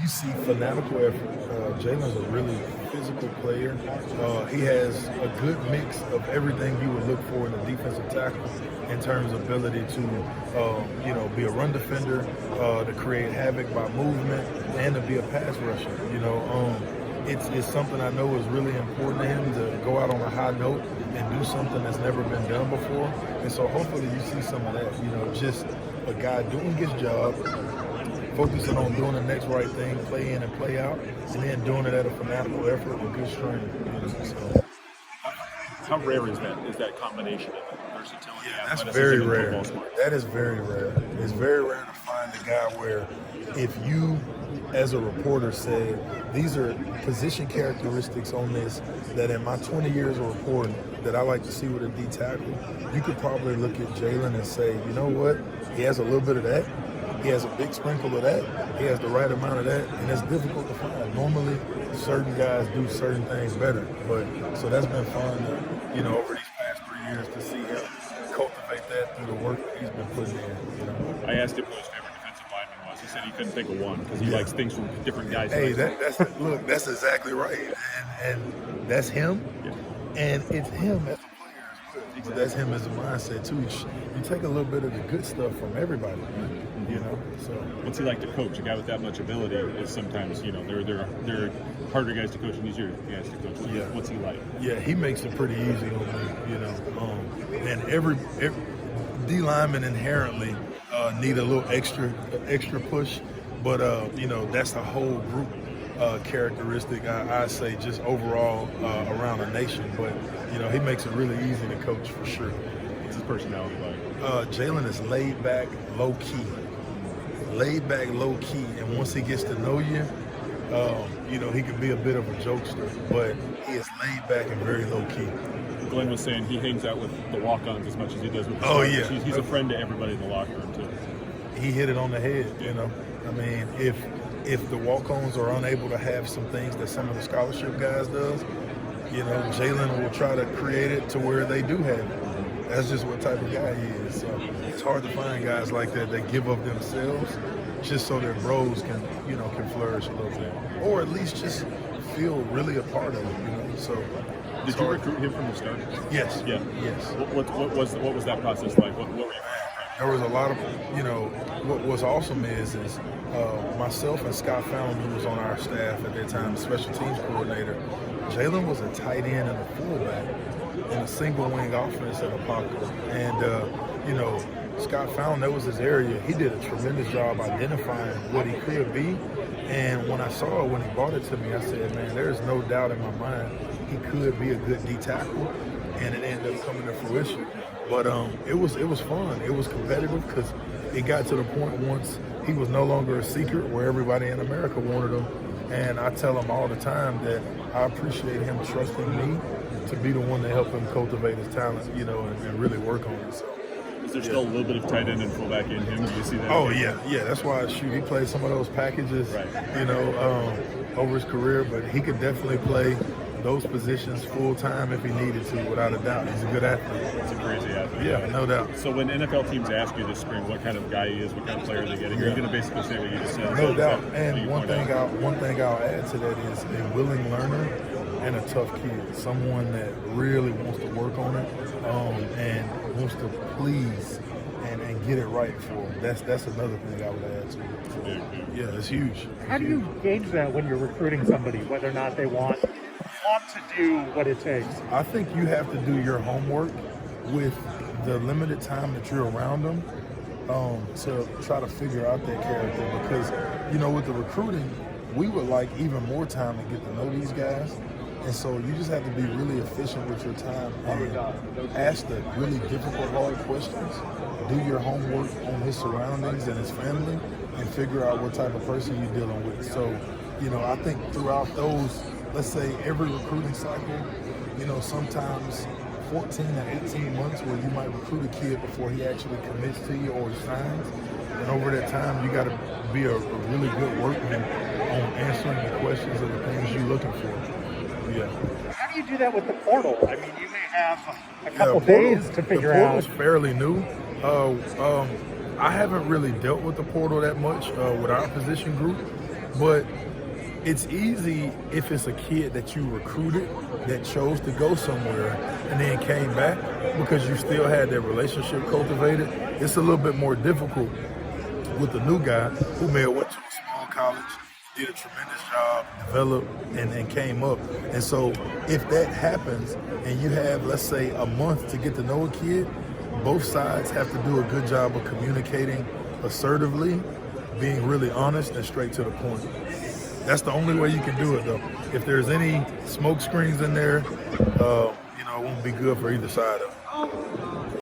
you see fanatical effort. Jalen's a really physical player. He has a good mix of everything you would look for in a defensive tackle in terms of ability to, be a run defender, to create havoc by movement, and to be a pass rusher. It's something I know is really important to him to go out on a high note and do something that's never been done before. And so hopefully you see some of that, just a guy doing his job, focusing on doing the next right thing, play in and play out, and then doing it at a fanatical effort with good strength. So. How rare is that combination of versatility? Yeah, that's very rare. That is very rare. It's very rare to find a guy where if you, as a reporter, said, these are position characteristics on this that in my 20 years of reporting that I like to see with a D tackle, you could probably look at Jalen and say, you know what, he has a little bit of that. He has a big sprinkle of that. He has the right amount of that, and it's difficult to find. Normally, certain guys do certain things better, but so that's been fun, over these past 3 years to see him cultivate that through the work that he's been putting in. I asked him who his favorite defensive lineman was. He said he couldn't think of one because he likes things from different guys. Hey, that's exactly right, and that's him, and it's him as a player as well. But that's him as a mindset too. You take a little bit of the good stuff from everybody. So what's he like to coach? A guy with that much ability is sometimes, they're harder guys to coach and easier guys to coach. What's he like? Yeah, he makes it pretty easy on me, and every D lineman inherently need a little extra push, but that's the whole group characteristic. I say just overall around a nation, but he makes it really easy to coach for sure. What's his personality like? Jalen is laid back, low key, and once he gets to know you, he can be a bit of a jokester, but he is laid back and very low key. Glenn was saying he hangs out with the walk-ons as much as he does with the starters. He's a friend to everybody in the locker room too. He hit it on the head. I mean, if the walk-ons are unable to have some things that some of the scholarship guys does, Jalen will try to create it to where they do have it. That's just what type of guy he is. So it's hard to find guys like that give up themselves just so their bros can flourish a little bit, or at least just feel really a part of it. So. Did you recruit him from the start? Yes. Yeah. Yes. What was that process like? What were you? There was a lot of, what was awesome is myself and Scott Fallon, who was on our staff at that time, the special teams coordinator. Jalen was a tight end and a fullback in a single wing offense at Apopka. And, Scott Fallon, that was his area. He did a tremendous job identifying what he could be. And when I saw it, when he brought it to me, I said, man, there's no doubt in my mind he could be a good D tackle. And it ended up coming to fruition. But it was fun. It was competitive because it got to the point once he was no longer a secret where everybody in America wanted him. And I tell him all the time that I appreciate him trusting me to be the one to help him cultivate his talent, and really work on it. So, is there still a little bit of tight end and fullback in him? Do you see that? Oh, yeah. That's why he played some of those packages, over his career. But he could definitely play those positions full time if he needed to, without a doubt. He's a good athlete. He's a crazy athlete. Yeah, no doubt. So when NFL teams ask you this spring what kind of guy he is, what kind of player they're getting, you're going to basically say what you just said. No doubt. And one thing I'll add to that is a willing learner and a tough kid, someone that really wants to work on it and wants to please and get it right for him. That's another thing I would add to it. So, yeah, it's huge. How do you gauge that when you're recruiting somebody, whether or not they want to do what it takes? I think you have to do your homework with the limited time that you're around them to try to figure out their character, because with the recruiting we would like even more time to get to know these guys, and so you just have to be really efficient with your time and ask the really difficult hard questions, do your homework on his surroundings and his family, and figure out what type of person you're dealing with. So I think throughout those, let's say every recruiting cycle, sometimes 14 to 18 months where you might recruit a kid before he actually commits to you or signs. And over that time, you got to be a really good workman on answering the questions of the things you're looking for. Yeah. How do you do that with the portal? I mean, you may have a couple days to figure out. The portal's fairly new. I haven't really dealt with the portal that much with our position group. But it's easy if it's a kid that you recruited that chose to go somewhere and then came back because you still had that relationship cultivated. It's a little bit more difficult with the new guy who may have went to a small college, did a tremendous job, developed, and came up. And so if that happens and you have, let's say, a month to get to know a kid, both sides have to do a good job of communicating assertively, being really honest and straight to the point. That's the only way you can do it, though. If there's any smoke screens in there, it won't be good for either side of it.